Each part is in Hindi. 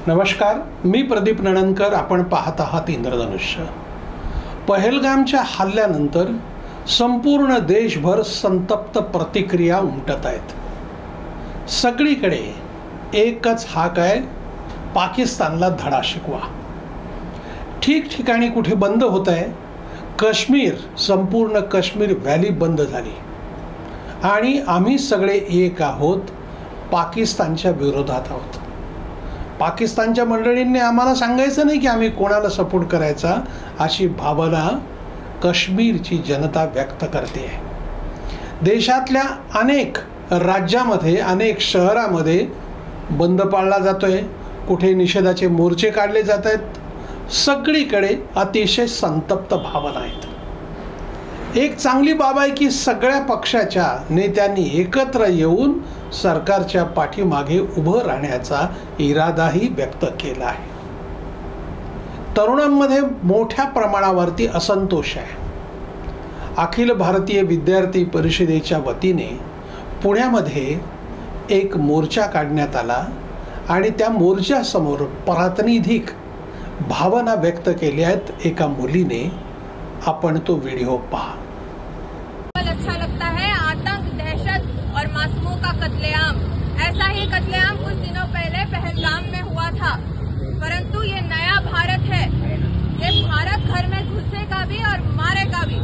नमस्कार, मी प्रदीप नणनकर. आपण पाहत आहात इंद्रधनुष्य. पहलगामच्या हल्ल्यानंतर संपूर्ण देशभर संतप्त प्रतिक्रिया उमटत आहेत. सगळीकडे एकच हाक आहे, पाकिस्तानला धडा शिकवा. ठिकठिकाणी कुठे बंद होत आहे. काश्मीर, संपूर्ण काश्मीर व्हॅली बंद झाली आणि आम्ही सगळे एक आहोत, पाकिस्तानच्या विरोधात आहोत. पाकिस्तानच्या मंडळींनी आम्हाला सांगायचं नाही की आम्ही कोणाला सपोर्ट करायचा, अशी भावना काश्मीरची जनता व्यक्त करते आहे. देशातल्या अनेक राज्यामध्ये, अनेक शहरामध्ये बंद पाळला जातोय. कुठे निषेधाचे मोर्चे काढले जात आहेत. सगळीकडे अतिशय संतप्त भावना आहेत. एक चांगली बाब आहे की सगळ्या पक्षाच्या नेत्यांनी एकत्र येऊन सरकारच्या पाठीमागे उभं राहण्याचा इरादाही व्यक्त केला आहे. तरुणांमध्ये मोठ्या प्रमाणावरती असंतोष आहे. अखिल भारतीय विद्यार्थी परिषदेच्या वतीने पुण्यामध्ये एक मोर्चा काढण्यात आला आणि त्या मोर्चासमोर प्रातिनिधिक भावना व्यक्त केल्या आहेत एका मुलीने. आपण तो व्हिडिओ पहा. अच्छा लगता है आतंक, दहशत और मासूमों का कत्लेआम. ऐसा ही कत्लेआम कुछ दिनों पहले पहलगाम में हुआ था, परंतु ये नया भारत है. ये भारत घर में घुसेगा भी और मारेगा भी.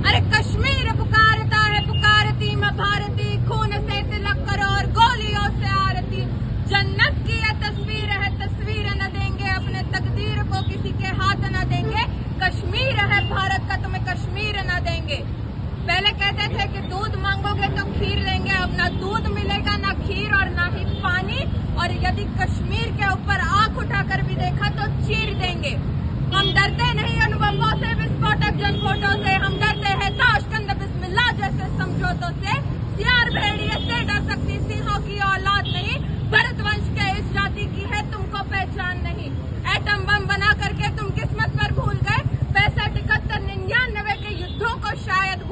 अरे कश्मीर पुकारता है, पुकारती मैं भारती, खून से तिलक करो और गोलियों से आरती. जन्नत की यह तस्वीर है, तस्वीर न देंगे, अपने तकदीर को किसी के हाथ न देंगे. कश्मीर है भारत का, तुम्हें कश्मीर न देंगे. पहले कहते थे कि दूध मांगोगे तो खीर देंगे. अब ना दूध मिलेगा, ना खीर और ना ही पानी. और यदि कश्मीर के ऊपर आंख उठाकर भी देखा तो चीर देंगे. हम डरते नहीं अनुभवों से, विस्फोटक जनफोटों से. हम डरते हैं ताशकंद बिस्मिल्लाह जैसे समझौतों से. सियार भेड़िए से डर सकती सिंहों की औलाद नहीं. भरतवंश के इस जाति की है तुमको पहचान नहीं. एटम बम बना करके तुम किस्मत पर भूल गए. 65, 71, 99 के युद्धों को शायद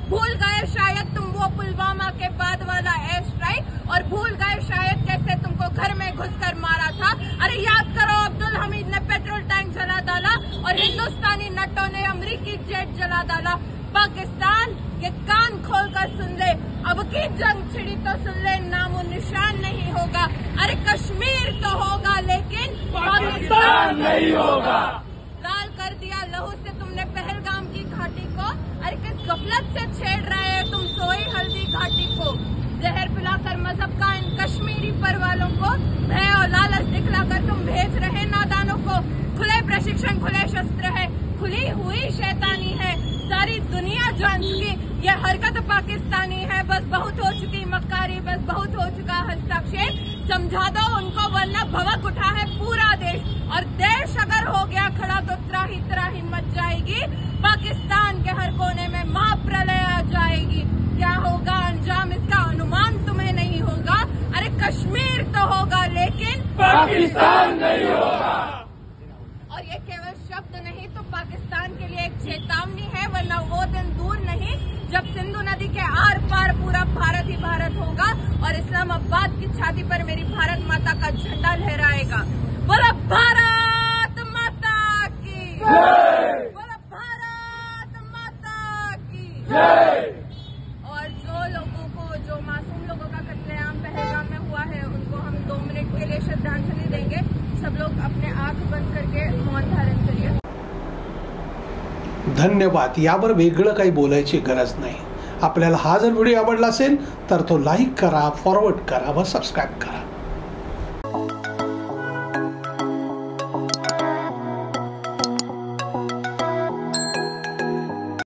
भूल गए शायद तुम वो पुलवामा के बाद वाला एयर स्ट्राइक, और भूल गए शायद कैसे तुमको घर में घुसकर मारा था. अरे याद करो, अब्दुल हमीद ने पेट्रोल टैंक जला डाला और हिंदुस्तानी नट्टों ने अमेरिकी जेट जला डाला. पाकिस्तान ये कान खोलकर सुन ले, अब की जंग छिड़ी तो सुन ले, नामो निशान नहीं होगा. अरे कश्मीर तो होगा लेकिन पाकिस्तान नहीं होगा. लाल कर दिया लहू से तुमने पहलगाम की घाटी को. अरे किस गफलत से छेड़ रहे हैं तुम सोई हल्दी घाटी को. जहर पिलाकर मजहब का इन कश्मीरी परवालों को, भय और लालच दिखलाकर तुम भेज रहे नादानों को. खुले प्रशिक्षण, खुले शस्त्र है, खुली हुई शैतानी है. सारी दुनिया जान चुकी ये हरकत पाकिस्तानी है. बस बहुत हो चुकी मक्कारी, बस बहुत हो चुका हस्तक्षेप. समझा दो उनको वरना भवक उठा है पूरा देश. और देश अगर हो गया खड़ा तो त्राही त्राही मच जाएगी. पाकिस्तान के हर कोने में महाप्रलय आ जाएगी. क्या होगा अंजाम इसका अनुमान तुम्हें नहीं होगा. अरे कश्मीर तो होगा लेकिन पाकिस्तान नहीं होगा. और ये केवल शब्द नहीं तो पाकिस्तान के लिए एक चेतावनी है, वरना वो दिन दूर नहीं जब सिंधु नदी के आर पार पूरा भारत ही भारत होगा और इस्लामाबाद की छाती पर मेरी भारत माता का झंडा लहराएगा. बोलो भारत माता की जय. बोलो भारत माता की जय. और जो लोगों को, जो मासूम लोगों का कत्लेआम पहलगाम में हुआ है, उनको हम 2 मिनट के लिए श्रद्धांजलि देंगे. सब लोग अपने आंख बंद करके मौन धारण करिए. धन्यवाद. यावर वेगळं काही बोलायची गरज नाही. आपल्याला हा जर व्हिडिओ आवडला असेल तर तो लाईक करा, फॉरवर्ड करा व सबस्क्राईब करा.